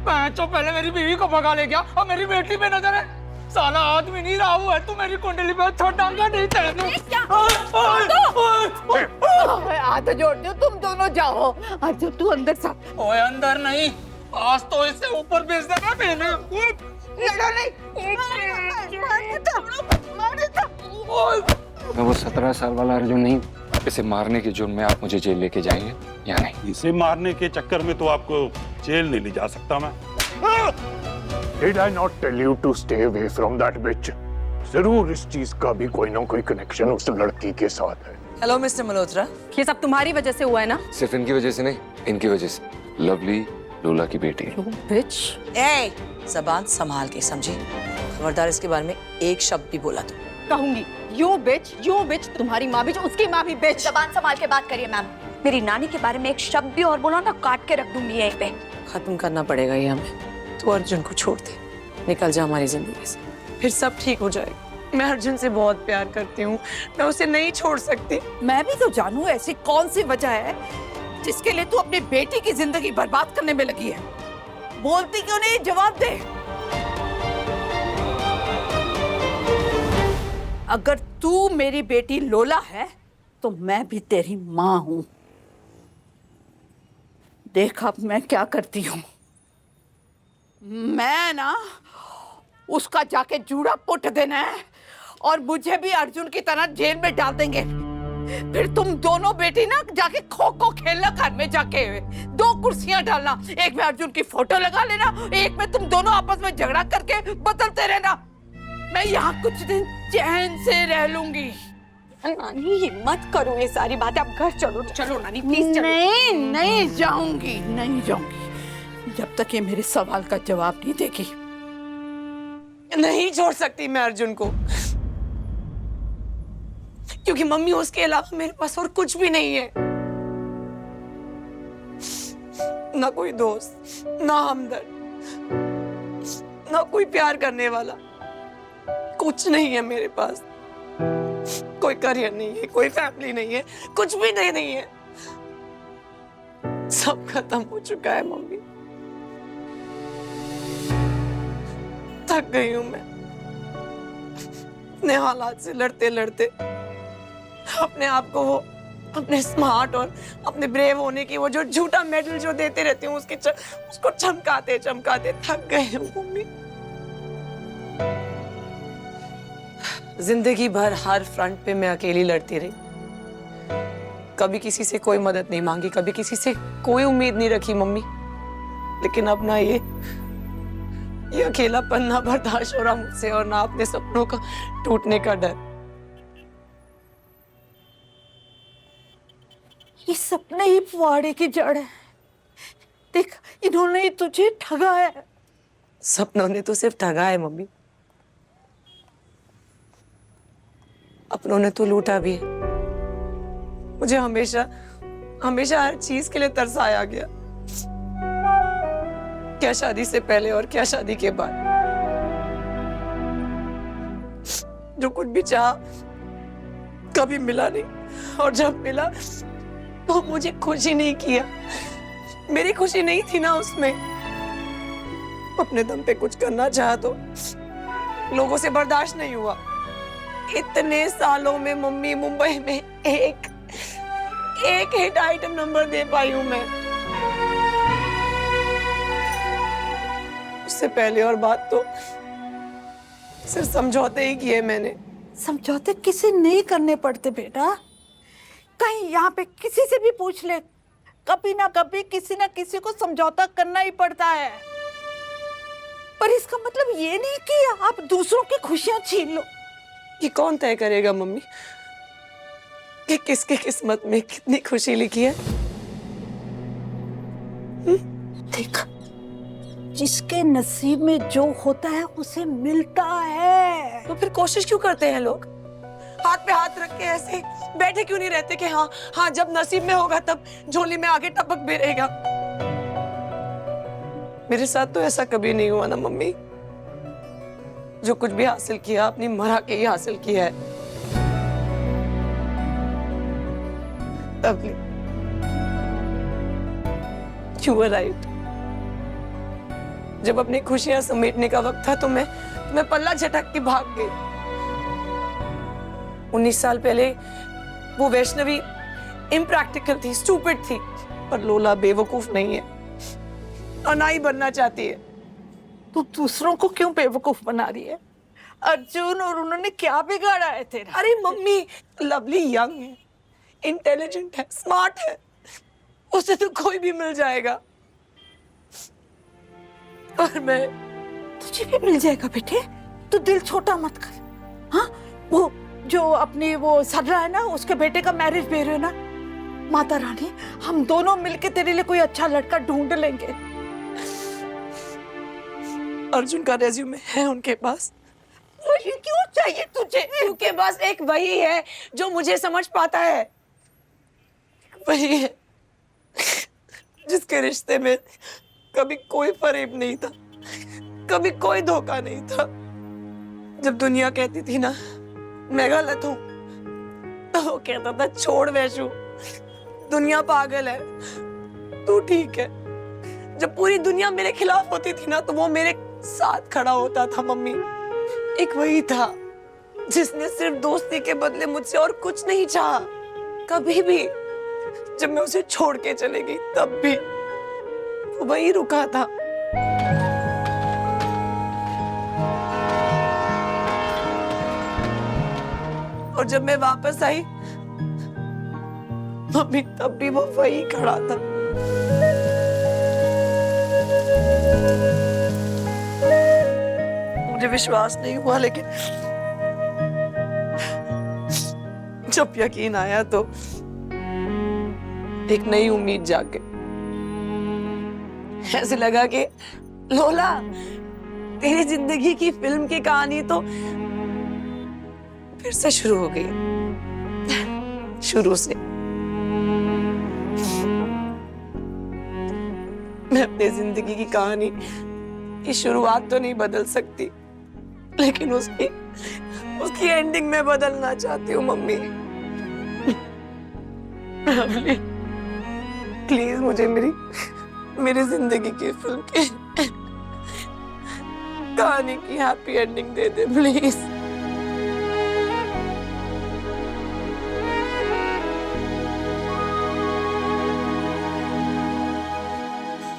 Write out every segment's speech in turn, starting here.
तो पहले मेरी बीवी को भगा ले गया और मेरी बेटी पे नजर है। साला आदमी नहीं रहा हुआ है, तू मेरी कुंडली पे छोड़ाऊंगा नहीं तेरे। हाथ जोड़ती हूँ, तुम दोनों जाओ। अर्जुन तू अंदर सा। ओए अंदर नहीं, आज तो इससे ऊपर भेज देना मैंने। लड़ो नहीं। मैं वो 17 साल वाला अर्जुन नहीं। इसे मारने के जुर्म में आप मुझे जेल लेके जाएंगे या नहीं? इसे मारने के चक्कर में तो आपको जेल नहीं ले जा सकता मैं। Did I not tell you to stay away from that bitch? जरूर इस चीज का भी कोई ना कोई कनेक्शन उस लड़की के साथ है। Hello mister Malhotra. ये सब तुम्हारी वजह से हुआ है ना? सिर्फ इनकी वजह से नहीं, इनकी वजह से। लवली लोला की बेटी है। बिच। ए, ज़बान संभाल के समझी। खबरदार इसके बारे में एक शब्द भी बोला तो कहूंगी यो बिच, तुम्हारी माँ भी, उसकी माँ भी बिच। जबान संभाल के बात करिए मैम। मेरी नानी के बारे में एक शब्द भी और बोला ना, काट के रख दूंगी यहीं पे। खत्म करना पड़ेगा ये हमें। तू अर्जुन को छोड़ दे, निकल जा हमारी जिंदगी से, फिर सब ठीक हो जाएगा। मैं अर्जुन से बहुत प्यार करती हूँ, मैं उसे नहीं छोड़ सकती। मैं भी तो जानूं ऐसी कौन सी वजह है जिसके लिए तू अपनी बेटी की जिंदगी बर्बाद करने में लगी है। बोलती क्यों नहीं, जवाब दे। अगर तू मेरी बेटी लोला है तो मैं भी तेरी माँ हूं। देख अब मैं क्या करती हूँ। मैं ना उसका जाके जूड़ा पुट देना है और मुझे भी अर्जुन की तरह जेल में डाल देंगे। फिर तुम दोनों बेटी ना जाके खो खो खेलना, घर में जाके 2 कुर्सियां डालना, एक में अर्जुन की फोटो लगा लेना, एक में तुम दोनों आपस में झगड़ा करके बदलते रहना। मैं यहाँ कुछ दिन चैन से रह लूंगी। नानी हिम्मत करो, ये सारी बातें। अब घर चलो। चलो नानी प्लीज चलो। नहीं जाऊंगी, नहीं जाऊंगी जब तक ये मेरे सवाल का जवाब नहीं देगी। नहीं छोड़ सकती मैं अर्जुन को, क्योंकि मम्मी उसके अलावा मेरे पास और कुछ भी नहीं है। ना कोई दोस्त, ना हमदर्द, ना कोई प्यार करने वाला, कुछ नहीं है मेरे पास। कोई करियर नहीं है, कोई फैमिली नहीं है, कुछ भी नहीं है। सब खत्म हो चुका है मम्मी। थक गई हूं मैं अपने हालात से लड़ते लड़ते। अपने आप को वो अपने स्मार्ट और अपने ब्रेव होने की वो जो झूठा मेडल जो देते रहती हूँ उसको चमकाते चमकाते थक गए हूँ मम्मी। जिंदगी भर हर फ्रंट पे मैं अकेली लड़ती रही। कभी किसी से कोई मदद नहीं मांगी, कभी किसी से कोई उम्मीद नहीं रखी मम्मी। लेकिन अब ना ये अकेलापन ना बर्दाश्त हो रहा मुझसे, और ना अपने सपनों का टूटने का डर। ये सपने ही पुआड़े की जड़ है। देख, इन्होंने ही तुझे ठगा है। सपनों ने तो सिर्फ ठगा है मम्मी, अपनों ने तो लूटा भी है। मुझे हमेशा हर चीज के लिए तरसाया गया, क्या शादी से पहले और क्या शादी के बाद। जो कुछ भी चाहा कभी मिला नहीं, और जब मिला तो मुझे खुशी नहीं किया। मेरी खुशी नहीं थी ना उसमें। अपने दम पे कुछ करना चाहा तो लोगों से बर्दाश्त नहीं हुआ। इतने सालों में मम्मी मुंबई में एक हिट आइटम नंबर दे पाई हूं मैं। उससे पहले और बात तो सिर्फ समझौते ही किए मैंने। समझौते किसी नहीं करने पड़ते बेटा। कहीं यहाँ पे किसी से भी पूछ ले, कभी ना कभी किसी ना किसी को समझौता करना ही पड़ता है। पर इसका मतलब ये नहीं कि आप दूसरों की खुशियां छीन लो। ये कौन तय करेगा मम्मी कि किसके किस्मत में कितनी खुशी लिखी है? देख, जिसके नसीब में जो होता है उसे मिलता है। तो फिर कोशिश क्यों करते हैं लोग? हाथ पे हाथ रख के ऐसे बैठे क्यों नहीं रहते कि हाँ जब नसीब में होगा तब झोली में आगे टपक भी रहेगा। मेरे साथ तो ऐसा कभी नहीं हुआ ना मम्मी। जो कुछ भी हासिल किया अपनी मरा के ही हासिल किया है। You were right. जब अपनी खुशियां समेटने का वक्त था तो मैं पल्ला झटक के भाग गई। 19 साल पहले वो वैष्णवी इम्प्रैक्टिकल थी, स्टूपिड थी, पर लोला बेवकूफ नहीं है और ना ही बनना चाहती है। तू दूसरों को क्यों बेवकूफ बना रही है? अर्जुन और उन्होंने क्या बिगाड़ा है तेरा? अरे मम्मी, लवली यंग है, इंटेलिजेंट है, स्मार्ट है, उसे तो कोई भी मिल जाएगा। और मैं तुझे भी मिल जाएगा बेटे, तू दिल छोटा मत कर। हाँ, वो जो अपनी वो सदरा है ना, उसके बेटे का मैरिज ब्यूरो है ना, माता रानी हम दोनों मिलके तेरे लिए कोई अच्छा लड़का ढूंढ लेंगे। अर्जुन का रेज्यूमे है उनके पास। वही क्यों चाहिए तुझे? क्योंकि बस एक वही है जो मुझे समझ पाता है, वही है जिसके रिश्ते में कभी कोई फरेब नहीं था, कभी कोई धोखा नहीं था। जब दुनिया कहती थी ना मैं गलत हूं, तो वो कहता था छोड़ वैशु, दुनिया पागल है, तू ठीक है। जब पूरी दुनिया मेरे खिलाफ होती थी ना, तो वो मेरे साथ खड़ा होता था मम्मी। एक वही था जिसने सिर्फ दोस्ती के बदले मुझसे और कुछ नहीं चाहा, कभी भी। जब मैं उसे छोड़ के चली गई तब भी वो वही रुका था। और जब मैं वापस आई मम्मी, तब भी वो वही खड़ा था। मुझे विश्वास नहीं हुआ, लेकिन जब यकीन आया तो एक नई उम्मीद जाग गई। ऐसे लगा कि लोला, तेरी जिंदगी की फिल्म की कहानी तो फिर से शुरू हो गई, शुरू से। मैं अपनी जिंदगी की कहानी की शुरुआत तो नहीं बदल सकती, लेकिन उसकी एंडिंग में बदलना चाहती हूँ मम्मी। प्लीज मुझे मेरी जिंदगी की फिल्म की कहानी की happy ending they they please.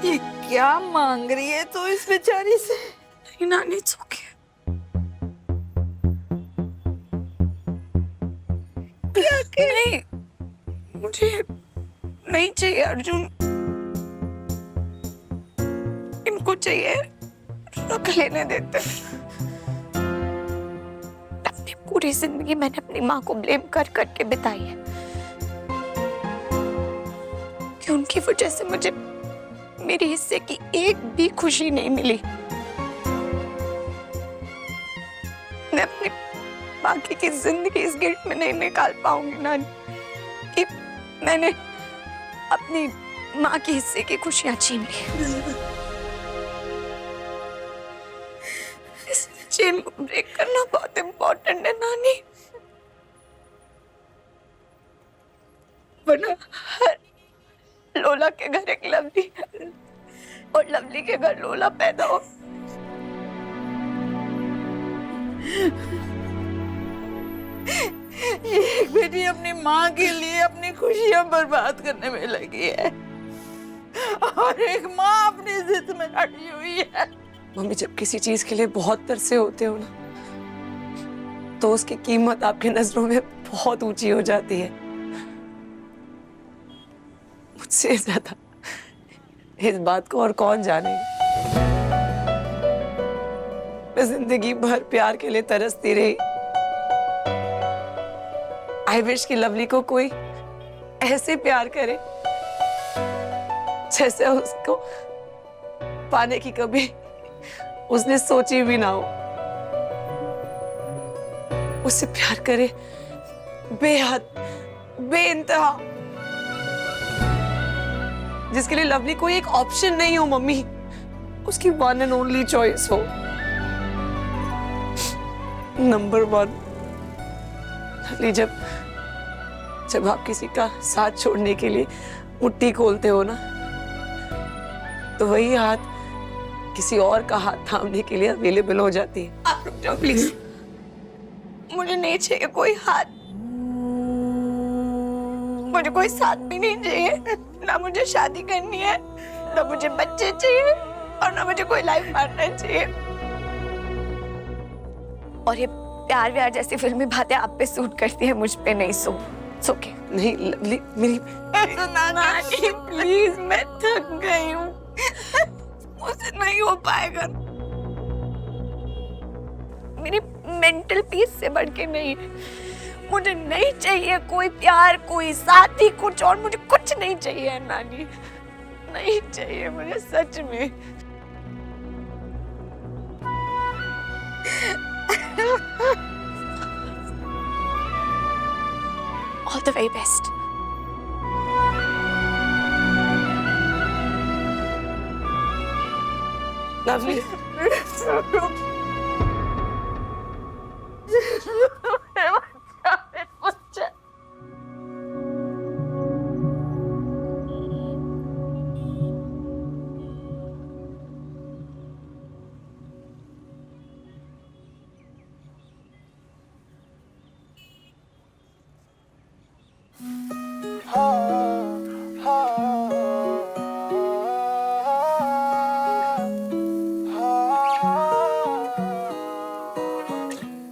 ये क्या मांग रही है तू इस बेचारी से? नहीं नानी, it's okay। नहीं, मुझे नहीं चाहिए अर्जुन, इनको चाहिए, रख लेने देते। अपनी पूरी जिंदगी मैंने अपनी माँ को ब्लेम कर करके बिताई है कि उनकी वजह से मुझे मेरे हिस्से की एक भी खुशी नहीं मिली। मैं अपनी बाकी की जिंदगी इस गिल्ट में नहीं निकाल पाऊंगी नानी कि मैंने अपनी माँ के हिस्से की खुशियां छीन ली। इस चेन को ब्रेक करना बहुत इम्पोर्टेंट है नानी, वरना हर लोला के घर एक लवली और लवली के घर लोला पैदा हो। ये एक बेटी अपनी माँ के लिए अपनी खुशियां बर्बाद करने में लगी है और एक माँ अपनी जिद में अड़ी हुई है। मम्मी, जब किसी चीज के लिए बहुत तरसे होते हो ना, तो उसकी कीमत आपकी नजरों में बहुत ऊंची हो जाती है। मुझसे ज्यादा इस बात को और कौन जाने। मैं जिंदगी भर प्यार के लिए तरसती रही। आई विश कि लवली को कोई ऐसे प्यार करे जैसे उसको पाने की कभी उसने सोची भी ना हो। उससे प्यार करे बेहद, बेइंतहा, जिसके लिए लवली कोई एक ऑप्शन नहीं हो मम्मी, उसकी वन एंड ओनली चॉइस हो, नंबर 1। लवली, जब आप किसी का साथ छोड़ने के लिए मुट्ठी खोलते हो ना, तो वही हाथ किसी और का हाथ थामने के लिए अवेलेबल हो जाती है। आप रुक जाओ प्लीज। मुझे नहीं चाहिए कोई हाथ, मुझे कोई साथ भी नहीं चाहिए। ना मुझे शादी करनी है, ना मुझे बच्चे चाहिए, और ना मुझे कोई लाइफ पार्टनर चाहिए। और ये प्यार व्यार जैसी फिल्मी बातें आप पे सूट करती है, मुझ पे नहीं। सो के नहीं लवली, मेरी नानी प्लीज, मैं थक गई हूँ, मुझसे नहीं हो पाएगा। मेरी मेंटल पीस से बढ़ के नहीं, मुझे नहीं चाहिए कोई प्यार, कोई साथी, कुछ और मुझे कुछ नहीं चाहिए नानी, नहीं चाहिए मुझे सच में। All the very best. Lovely,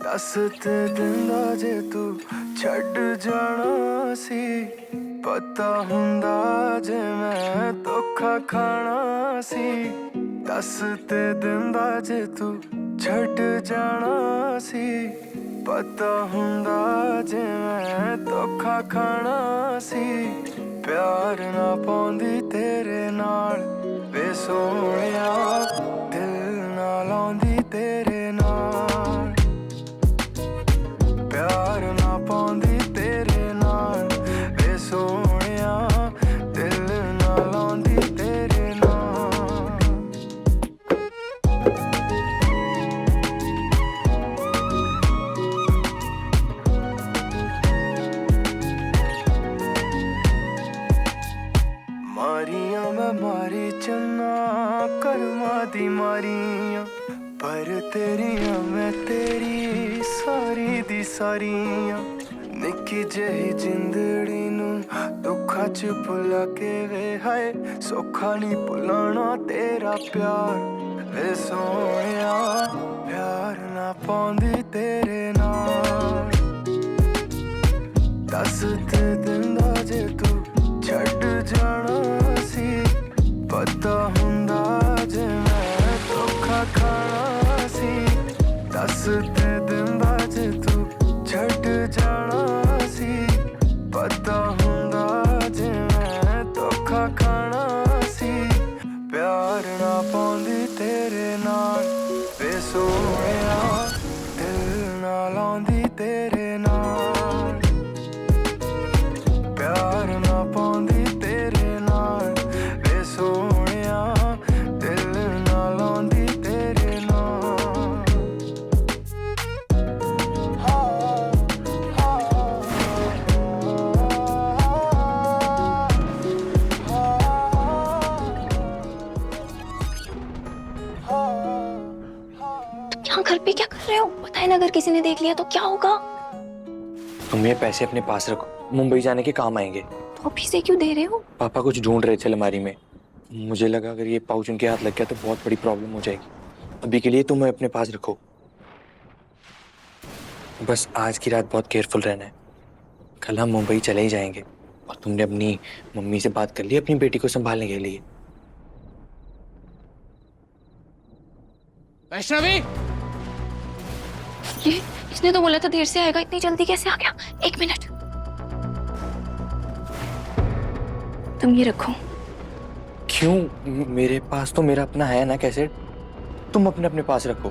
दसते दिंदा जे तू छड़ जाना सी, पता हुंदा जे मैं धोखा खाना सी। दसते दिंदा जे तू छड़ जाना सी, पता हुंदा जे मैं धोखा खाना सी। प्यार ना पाउंदी तेरे नाल वे सोहणिया, दिल ना लाउंदी तेरे नाल। प्यार ना पाउंदी तेरे नाल वे सोहणिया, दिल ना लाउंदी तेरे नाल। मारियां मैं मारी चन्ना कर्मा दी मारियां, पर तेरियां मैं तेरी सारी दी सारियां। निक्की जही जिंदड़ी नू दुखा च भुला के वे हाय, सौखा नहीं भुलाना तेरा प्यार वे सोहणिया। प्यार ना पाउंदी तेरे नाल, दस ते दिंदा जे तू छड़ जाना सी, पता हुंदा जे मैं धोखा खाना सी। दस ते दिंदा जे तू छड़ जाना सी, पता हुंदा जे मैं धोखा खाना सी। प्यार ना पाउंदी तेरे नाल वे सोहणिया, दिल ना लाउंदी तेरे नाल। प्यार ना पाउंदी तेरे नाल वे सोहणिया, दिल ना लाउंदी तेरे नाल। यहाँ घर पे क्या कर रहे हो? बताए ना, अगर किसी ने देख लिया तो क्या होगा? तुम ये पैसे अपने पास रखो, मुंबई जाने के काम आएंगे। तो अभी से क्यों दे रहे हो? पापा कुछ ढूंढ रहे थे अलमारी में, मुझे लगा अगर ये पाउच उनके हाथ लग गया तो बहुत बड़ी प्रॉब्लम हो जाएगी। अभी के लिए तुम अपने पास रखो, बस आज की रात बहुत केयरफुल रहना है। कल हम मुंबई चले ही जाएंगे, और तुमने अपनी मम्मी से बात कर ली अपनी बेटी को संभालने के लिए? वैष्णवी, ये इसने तो बोला था देर से आएगा, इतनी जल्दी कैसे आ गया? एक मिनट, तुम ये रखो। क्यों? मेरे पास तो मेरा अपना है ना कैसेट, तुम अपने अपने पास रखो।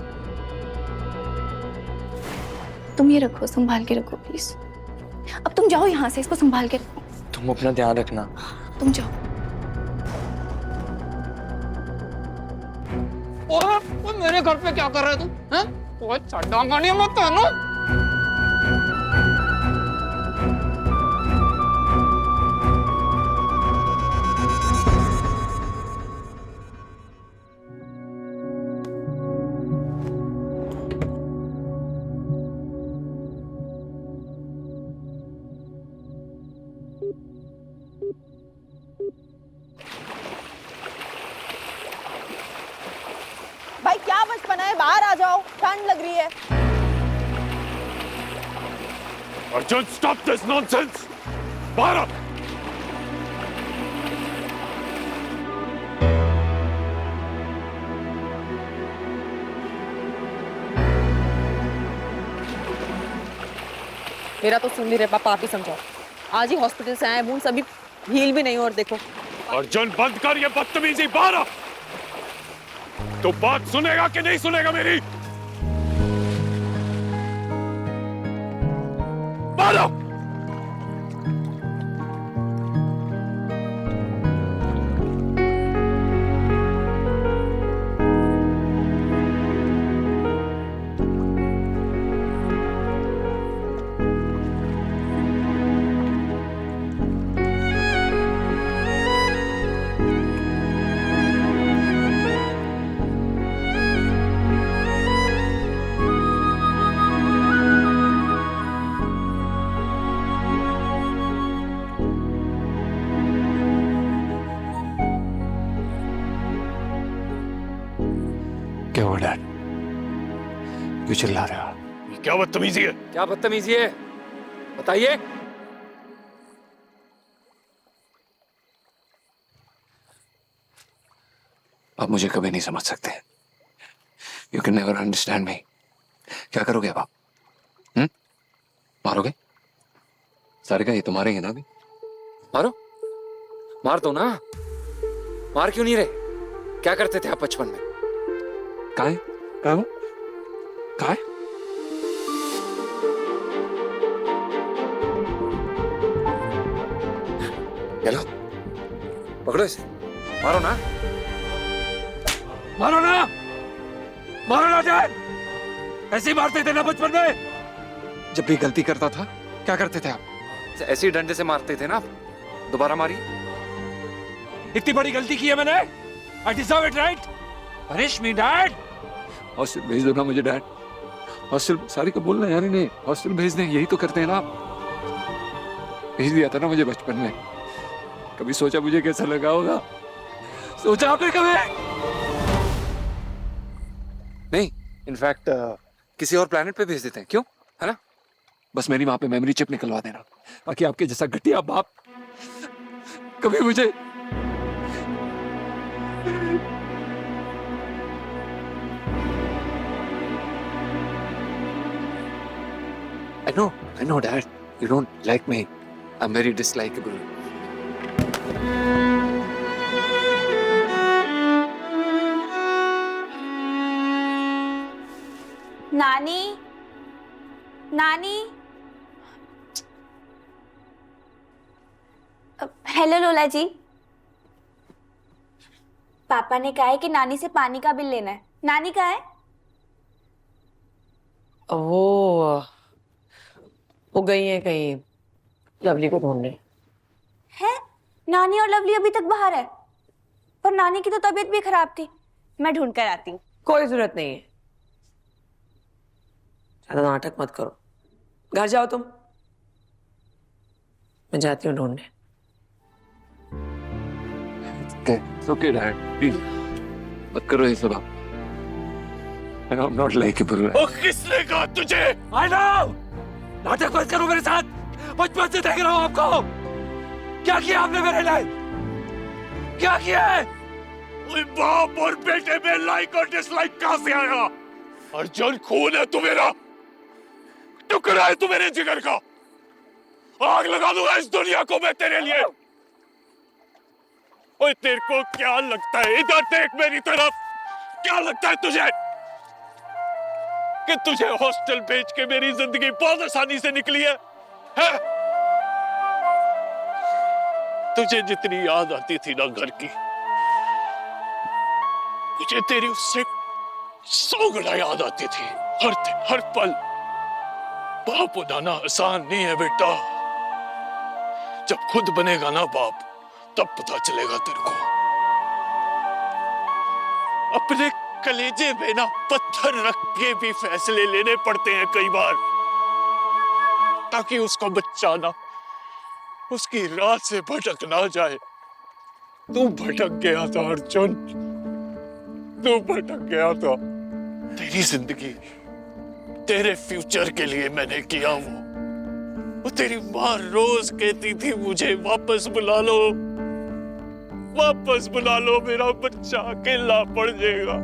तुम ये रखो, संभाल के रखो प्लीज। अब तुम जाओ यहाँ से, इसको संभाल के रखो। तुम अपना ध्यान रखना। तुम जाओ। ओए मेरे घर पे क्या कर रहे तू? हैं? ओए छड्डांगा नहीं मैं तेनू। बाहर आ जाओ, ठंड लग रही है। अर्जुन स्टॉप दिस नॉनसेंस, बाहर आ। मेरा तो सुन नहीं रहे पापा, आप ही समझाओ। आज ही हॉस्पिटल से आए, वुंड्स अभी हील भी नहीं हो, और देखो। अर्जुन बंद कर ये बदतमीजी, बाहर आ। तो बात सुनेगा कि नहीं सुनेगा मेरी? बाहर आ। क्या हुआ डैड? क्यों चिल्ला रहे हो? क्या बदतमीजी है? क्या बदतमीजी है बताइए। आप मुझे कभी नहीं समझ सकते। You can never understand me. क्या करोगे अब आप? मारोगे? सारिका ये तुम्हारे हैं ना अभी? मारो, मार दो ना। मार क्यों नहीं रहे? क्या करते थे आप बचपन में? कहाँ है? कहाँ हो? कहाँ है? चलो पकड़ो इसे, मारो ना, मारो ना, मारो ना जान। ऐसे ही मारते थे ना बचपन में? जब भी गलती करता था क्या करते थे आप? ऐसे ही डंडे से मारते थे ना आप। दोबारा मारिए। इतनी बड़ी गलती की है मैंने। I deserve it, right? Punish me, Dad. Hostel भेज दो ना मुझे डैड। हॉस्टल, सारी को बोलना यार इन्हें हॉस्टल भेज दें, यही तो करते हैं ना आप। भेज दिया था ना मुझे बचपन में। कभी सोचा मुझे कैसा लगा होगा? सोचा आपने कभी? नहीं, इनफैक्ट किसी और प्लेनेट पे भेज देते हैं, क्यों? है ना? बस मेरी वहां पे मेमोरी चिप निकलवा देना, ताकि आपके जैसा घटिया बाप कभी मुझे I know, Dad. You don't like me. I'm very dislikable. नानी, नानी। हेलो लोला जी। पापा ने कहा है कि नानी से पानी का बिल लेना है। नानी कहाँ है? वो गई है कहीं लवली को ढूंढने। है? नानी और लवली अभी तक बाहर है, पर नानी की तो तबीयत भी खराब थी। मैं ढूंढ कर आती हूँ। कोई जरूरत नहीं है, ज्यादा नाटक मत करो। घर जाओ तुम, मैं जाती हूँ ढूंढने। It's okay, Dad. Please. मत करो ये सब आप। I'm not likable. ओ किसने कहा तुझे? I know. नाटक मत करो मेरे साथ। बचपन से देख रहा हूँ आपको। क्या किया आपने मेरे लिए? क्या किया है? ओए बाप और बेटे में लाइक और डिसलाइक कहां से आया? अर्जुन खून है तू मेरा, टुकड़ा है तू मेरे जिगर का। आग लगा दूंगा इस दुनिया को मैं तेरे लिए। ओए तेरे को क्या लगता है? इधर देख मेरी तरफ। क्या लगता है तुझे कि तुझे हॉस्टल भेज के मेरी जिंदगी बहुत आसानी से निकली है? हैं? तुझे जितनी याद आती थी ना घर की, मुझे तेरी उससे 100 गुना याद आती थी। हर दिन हर पल। बाप बनाना आसान नहीं है बेटा। जब खुद बनेगा ना बाप, तब पता चलेगा तेरे को। अपने कलेजे में ना पत्थर रख के भी फैसले लेने पड़ते हैं कई बार, ताकि उसका बच्चा ना उसकी राह से भटक ना जाए। तू भटक गया था अर्जुन, तू भटक गया था। तेरी जिंदगी, तेरे फ्यूचर के लिए मैंने किया वो तेरी माँ रोज कहती थी मुझे वापस बुला लो, वापस बुला लो, मेरा बच्चा अकेला पड़ जाएगा।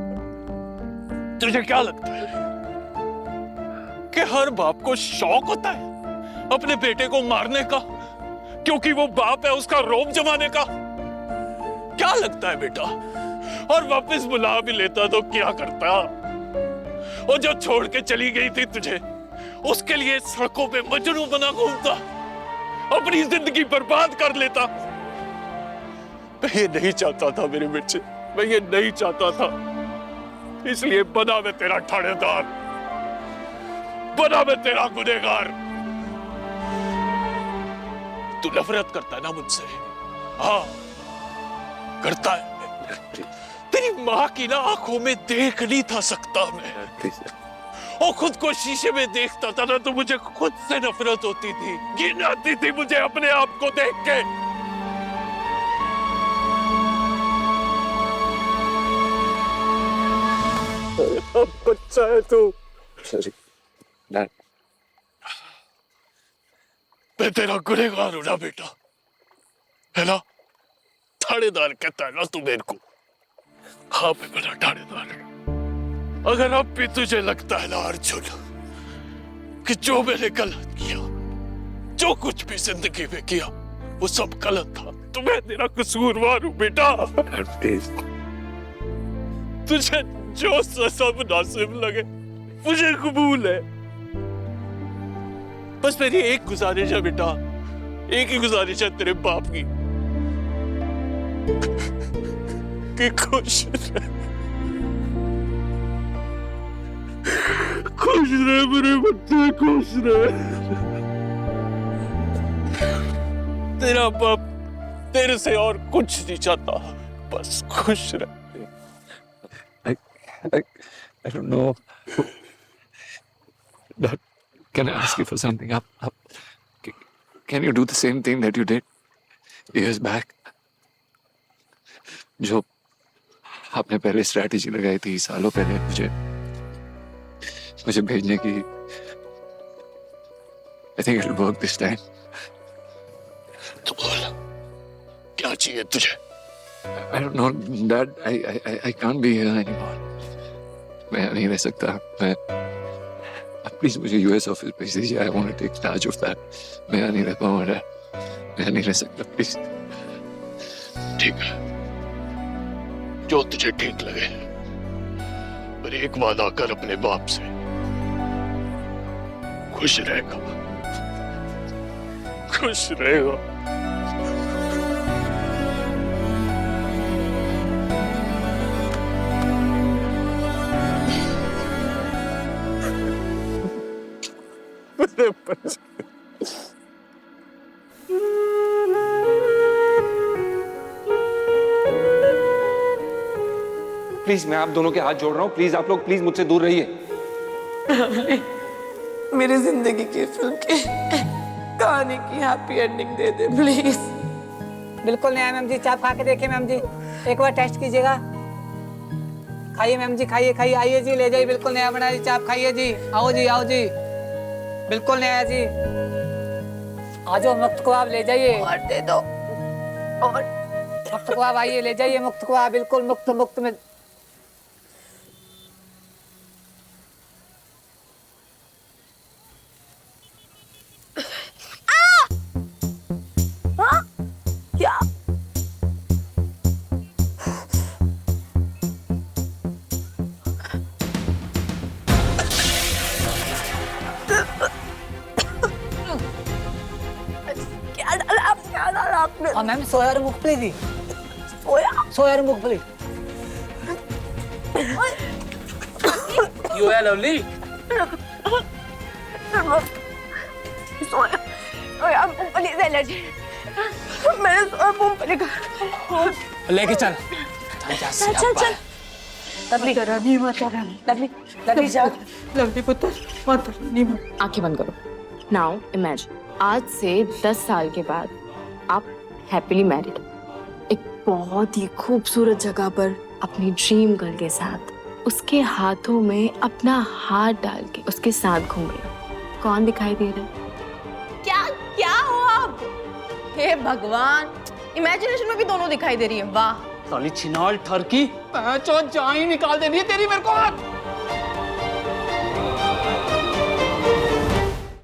तुझे क्या लगता है कि हर बाप को शौक होता है अपने बेटे को मारने का, क्योंकि वो बाप है, उसका रौब जमाने का? क्या लगता है बेटा? और वापस बुला भी लेता तो क्या करता? और जो छोड़ के चली गई थी तुझे, उसके लिए सड़कों पे मजनू बना घूमता, अपनी जिंदगी बर्बाद कर लेता। मैं ये नहीं चाहता था मेरे बच्चे, मैं ये नहीं चाहता था, इसलिए बना मैं तेरा ठाणेदार, बना मैं तेरा गुनहगार। तू नफरत करता है ना मुझसे? हाँ करता है। तेरी माँ की ना आंखों में देख नहीं था सकता मैं, और खुद को शीशे में देखता था ना तो मुझे खुद से नफरत होती थी, घिन आती थी मुझे अपने आप को देख के। अब बच्चा है तू। डैड, मैं तेरा गुनहगार हूं ना बेटा, है ना? ठाणेदार कहता है ना तू मेरे को? हाँ मैं बड़ा ठाणेदार हूं। अगर अब भी तुझे लगता है ना अर्जुन कि जो मैंने गलत किया, जो कुछ भी जिंदगी में किया वो सब गलत था, तो मैं तेरा कसूरवार हूं बेटा। तुझे जो सजा मुनासिब लगे मुझे कबूल है। बस मेरी एक गुजारिश है बेटा, एक ही गुजारिश है तेरे बाप की, कि खुश रहे, खुश रहे मेरे बच्चे, खुश रहे। तेरा बाप तेरे से और कुछ नहीं चाहता, बस खुश रहे। I don't know. Dad, can I ask you for something? Can you do the same thing that you did years back? जो आपने पहले स्ट्रैटेजी लगाई थी सालों पहले मुझे भेजने की। I think it'll work this time. तो बोल, क्या चाहिए तुझे? I don't know, Dad. I can't be here anymore. मैं यहाँ नहीं रह सकता। मैं प्लीज मुझे यूएस ऑफिस भेज दीजिए। I want to take charge of that. मैं यहाँ नहीं रह पाऊंगा डैड, मैं यहाँ नहीं रह सकता, प्लीज। ठीक है, जो तुझे ठीक लगे, पर एक वादा कर अपने बाप से, खुश रहेगा, खुश रहेगा। मेरे बच्चे, प्लीज मैं आप दोनों के हाथ जोड़ रहा हूँ, प्लीज आप लोग प्लीज मुझसे दूर रहिए। मेरी जिंदगी की फिल्म की कहानी की happy ending they they please. बिल्कुल नहीं मैम जी, चाप खा के देखिए मैम जी, एक बार टेस्ट कीजिएगा। खाइए मैम जी, खाइए खाइए, आइए जी, ले जाइए, बिल्कुल नया बना जी, चाप खाइए जी, आओ जी, आओ जी, बिल्कुल नया जी, आ जाओ, मुफ्त को आप ले जाइए, और दे दो, और मुफ्त को आप आइए, ले जाइए मुफ्त को आप, बिल्कुल मुफ्त मुफ्त में। क्या? क्या डाला आपने? और मैम सोया और मूंगफली थी, सोया और मूंगफली। You are lovely. सोया मूंगफली से एलर्जी, मैंने सोया मूंगफली का। लेके चल। चल चल चल। लवली, लवली, लवली जा, लवली पुत्र, मत नहीं। आंखें बंद करो। नाउ इमेजिन, आज से 10 साल के बाद आप हैप्पीली मैरिड, एक बहुत ही खूबसूरत जगह पर अपनी ड्रीम गर्ल के साथ उसके हाथों में अपना हाथ डाल के उसके साथ घूम रहे हो। कौन दिखाई दे रहा है? क्या क्या हो आप? हे भगवान, इमेजिनेशन में भी दोनों दिखाई दे रही है। वाह साली छिनाल ठरकी, जान ही निकाल देनी है तेरी मेरे को।